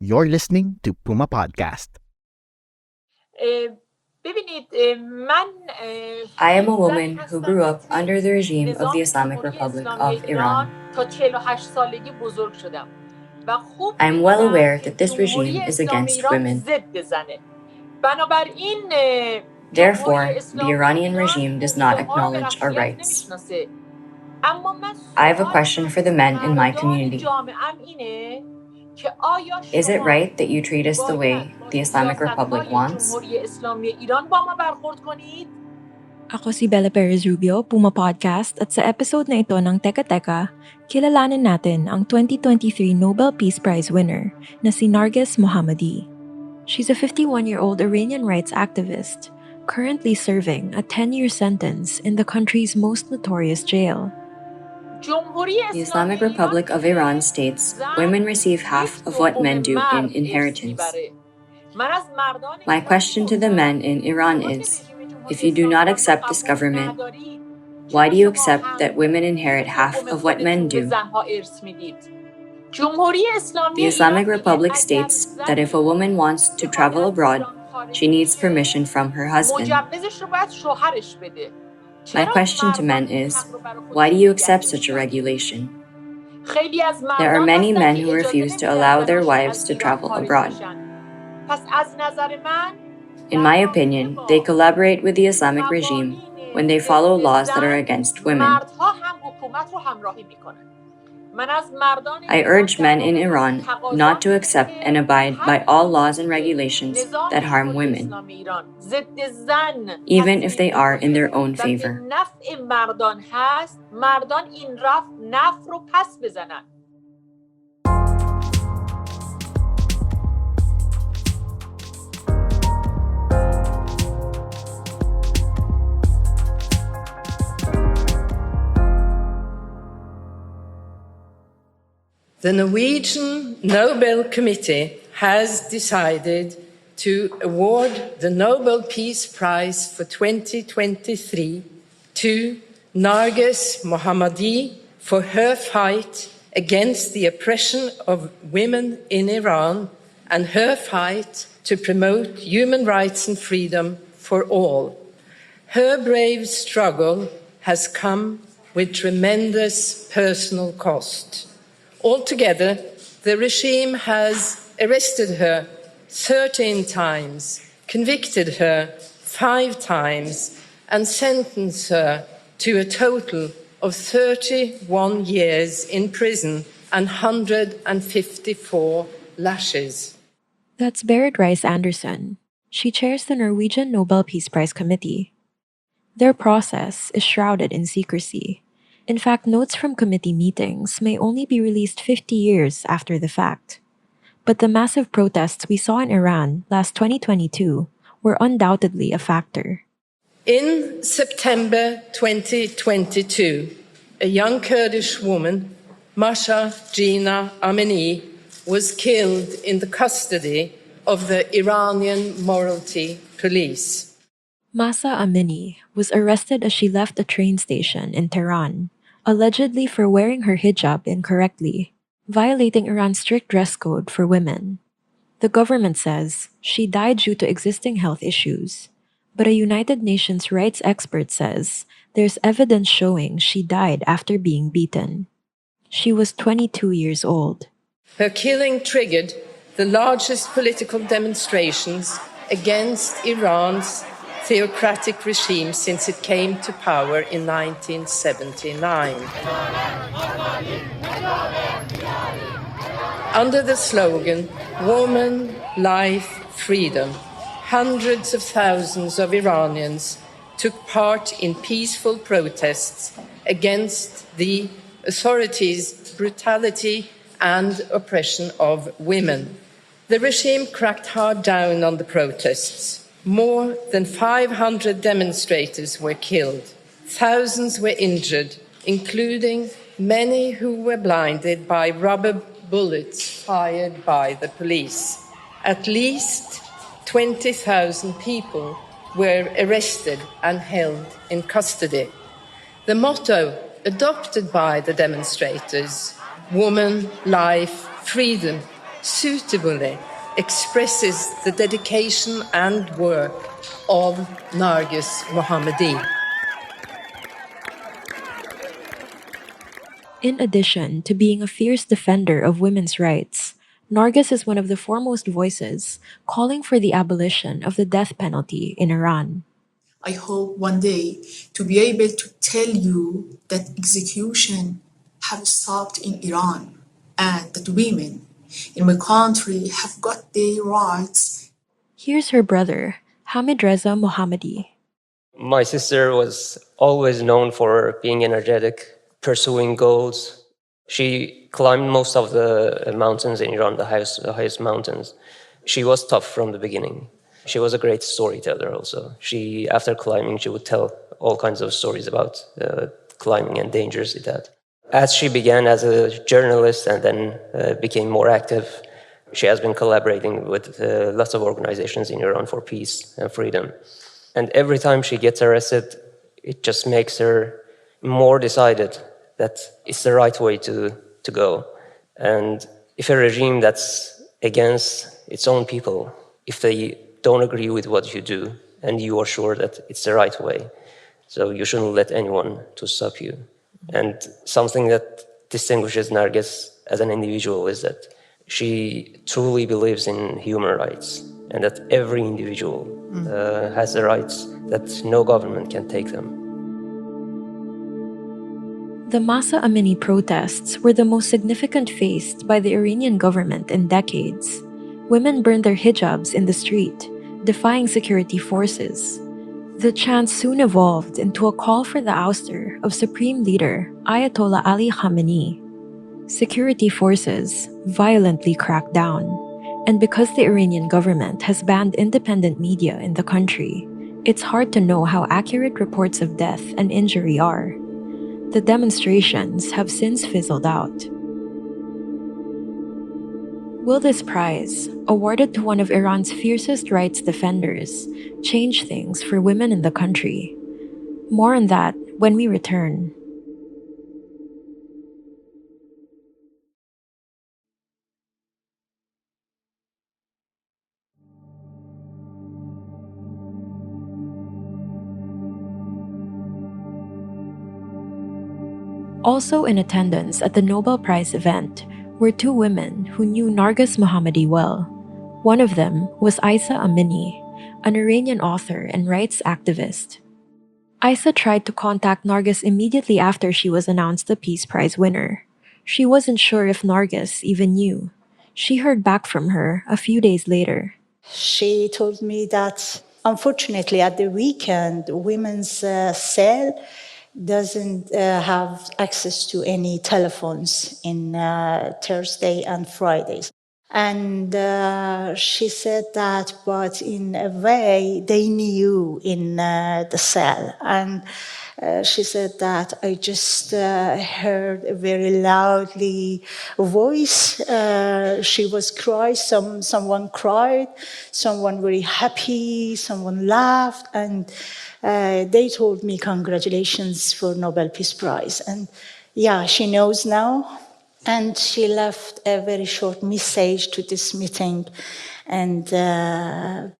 You're listening to Puma Podcast. I am a woman who grew up under the regime of the Islamic Republic of Iran. I am well aware that this regime is against women. Therefore, the Iranian regime does not acknowledge our rights. I have a question for the men in my community. Is it right that you treat us the way the Islamic Republic wants? Ako si Bella Perez Rubio, Puma Podcast, at sa episode na ito ng Teka Teka, kilalanin natin ang 2023 Nobel Peace Prize winner na si Narges Mohammadi. She's a 51-year-old Iranian rights activist, currently serving a 10-year sentence in the country's most notorious jail. The Islamic Republic of Iran states women receive half of what men do in inheritance. My question to the men in Iran is, if you do not accept this government, why do you accept that women inherit half of what men do? The Islamic Republic states that if a woman wants to travel abroad, she needs permission from her husband. My question to men is, why do you accept such a regulation? There are many men who refuse to allow their wives to travel abroad. In my opinion, they collaborate with the Islamic regime when they follow laws that are against women. I urge men in Iran not to accept and abide by all laws and regulations that harm women, even if they are in their own favor. The Norwegian Nobel Committee has decided to award the Nobel Peace Prize for 2023 to Narges Mohammadi for her fight against the oppression of women in Iran and her fight to promote human rights and freedom for all. Her brave struggle has come with tremendous personal cost. Altogether, the regime has arrested her 13 times, convicted her 5 times, and sentenced her to a total of 31 years in prison and 154 lashes. That's Berit Reiss-Andersen. She chairs the Norwegian Nobel Peace Prize Committee. Their process is shrouded in secrecy. In fact, notes from committee meetings may only be released 50 years after the fact. But the massive protests we saw in Iran last 2022 were undoubtedly a factor. In September 2022, a young Kurdish woman, Mahsa Jina Amini, was killed in the custody of the Iranian morality police. Mahsa Amini was arrested as she left a train station in Tehran, allegedly for wearing her hijab incorrectly, violating Iran's strict dress code for women. The government says she died due to existing health issues, but a United Nations rights expert says there's evidence showing she died after being beaten. She was 22 years old. Her killing triggered the largest political demonstrations against Iran's theocratic regime since it came to power in 1979. Under the slogan, Woman, Life, Freedom, hundreds of thousands of Iranians took part in peaceful protests against the authorities' brutality and oppression of women. The regime cracked hard down on the protests. More than 500 demonstrators were killed. Thousands were injured, including many who were blinded by rubber bullets fired by the police. At least 20,000 people were arrested and held in custody. The motto adopted by the demonstrators, Woman, Life, Freedom, suitably expresses the dedication and work of Narges Mohammadi. In addition to being a fierce defender of women's rights, Narges is one of the foremost voices calling for the abolition of the death penalty in Iran. I hope one day to be able to tell you that execution have stopped in Iran and that women in my country have got their rights. Here's her brother, Narges Mohammadi. My sister was always known for being energetic, pursuing goals. She climbed most of the mountains in Iran, the highest mountains. She was tough from the beginning. She was a great storyteller also. After climbing, she would tell all kinds of stories about climbing and dangers it had. As she began as a journalist and then became more active, she has been collaborating with lots of organizations in Iran for peace and freedom. And every time she gets arrested, it just makes her more decided that it's the right way to go. And if a regime that's against its own people, if they don't agree with what you do, and you are sure that it's the right way, so you shouldn't let anyone to stop you. And something that distinguishes Narges as an individual is that she truly believes in human rights, and that every individual has the rights that no government can take them. The Mahsa Amini protests were the most significant faced by the Iranian government in decades. Women burned their hijabs in the street, defying security forces. The chant soon evolved into a call for the ouster of Supreme Leader Ayatollah Ali Khamenei. Security forces violently cracked down, and because the Iranian government has banned independent media in the country, it's hard to know how accurate reports of death and injury are. The demonstrations have since fizzled out. Will this prize, awarded to one of Iran's fiercest rights defenders, change things for women in the country? More on that when we return. Also in attendance at the Nobel Prize event were two women who knew Narges Mohammadi well. One of them was Isa Amini, an Iranian author and rights activist. Isa tried to contact Narges immediately after she was announced the Peace Prize winner. She wasn't sure if Narges even knew. She heard back from her a few days later. She told me that, unfortunately, at the weekend, women's cell doesn't have access to any telephones in Thursday and Fridays. And she said that, but in a way, they knew in the cell. And she said that I just heard a very loudly voice. She was crying, someone cried, someone very happy, someone laughed, and they told me congratulations for Nobel Peace Prize. And yeah, she knows now. And she left a very short message to this meeting. And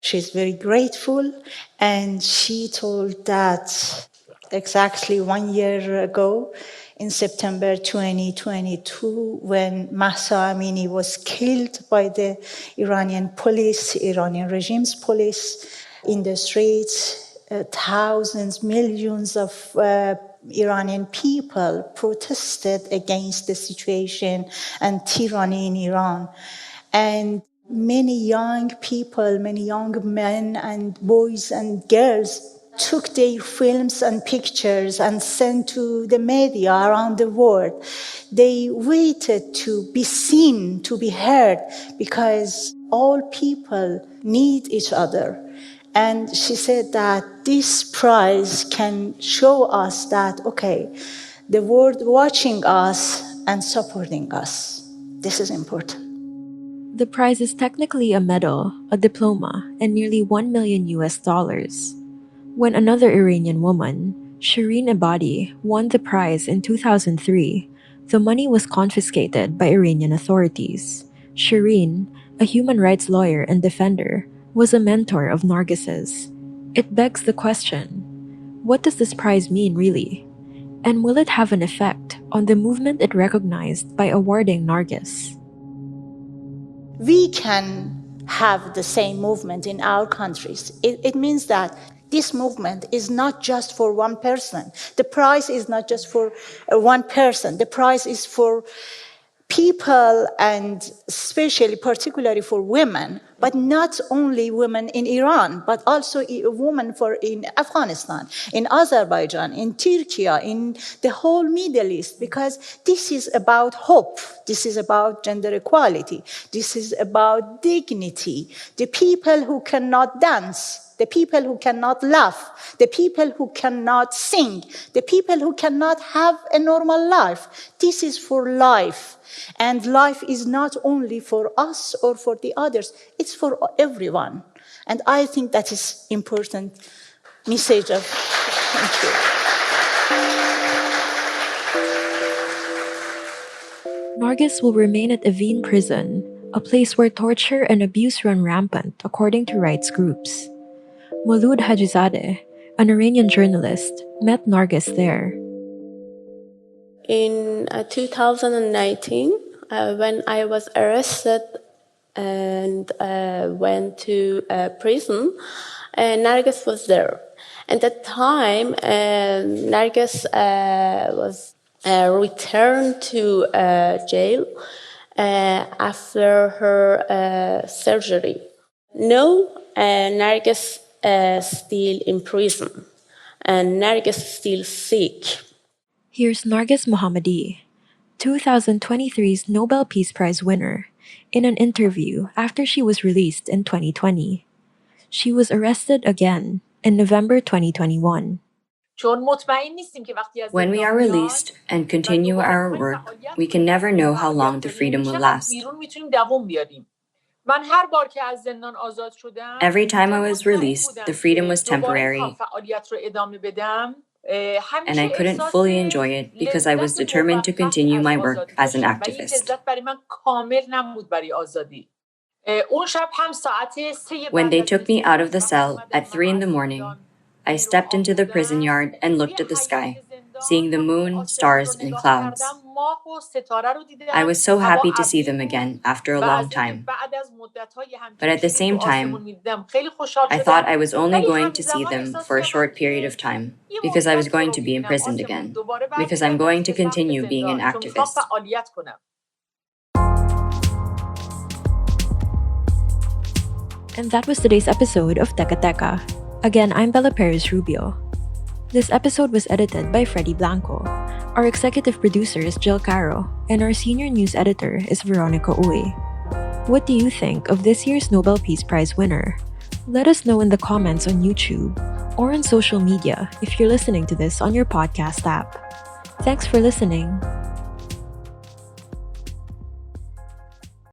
she's very grateful. And she told that exactly 1 year ago, in September 2022, when Mahsa Amini was killed by the Iranian police, Iranian regime's police, in the streets, thousands, millions of Iranian people protested against the situation and tyranny in Iran. And many young people, many young men and boys and girls took their films and pictures and sent to the media around the world. They waited to be seen, to be heard, because all people need each other. And she said that this prize can show us that, okay, the world watching us and supporting us. This is important. The prize is technically a medal, a diploma, and nearly $1 million. When another Iranian woman, Shireen Ebadi, won the prize in 2003, the money was confiscated by Iranian authorities. Shireen, a human rights lawyer and defender, was a mentor of Narges's. It begs the question, what does this prize mean really? And will it have an effect on the movement it recognized by awarding Narges? We can have the same movement in our countries. It means that this movement is not just for one person. The prize is not just for one person. The prize is for people, and especially, particularly for women, but not only women in Iran, but also women in Afghanistan, in Azerbaijan, in Turkey, in the whole Middle East, because this is about hope. This is about gender equality. This is about dignity. The people who cannot dance, the people who cannot laugh, the people who cannot sing, the people who cannot have a normal life. This is for life. And life is not only for us or for the others, it's for everyone. And I think that is important message of thank you. Narges will remain at Evin prison, a place where torture and abuse run rampant, according to rights groups. Maulud Hajizadeh, an Iranian journalist, met Narges there. In 2019, when I was arrested and went to prison, Narges was there. At that time, Narges was returned to jail after her surgery. No, Narges still in prison, and Narges still sick. Here's Narges Mohammadi, 2023's Nobel Peace Prize winner, in an interview after she was released in 2020. She was arrested again in November 2021. When we are released and continue our work, we can never know how long the freedom will last. Every time I was released, the freedom was temporary, and I couldn't fully enjoy it because I was determined to continue my work as an activist. When they took me out of the cell at 3 a.m, I stepped into the prison yard and looked at the sky, seeing the moon, stars, and clouds. I was so happy to see them again after a long time. But at the same time, I thought I was only going to see them for a short period of time, because I was going to be imprisoned again, because I'm going to continue being an activist. And that was today's episode of Teka Teka. Again, I'm Bella Perez Rubio. This episode was edited by Freddie Blanco. Our executive producer is Jill Caro, and our senior news editor is Veronica Uy. What do you think of this year's Nobel Peace Prize winner? Let us know in the comments on YouTube or on social media if you're listening to this on your podcast app. Thanks for listening.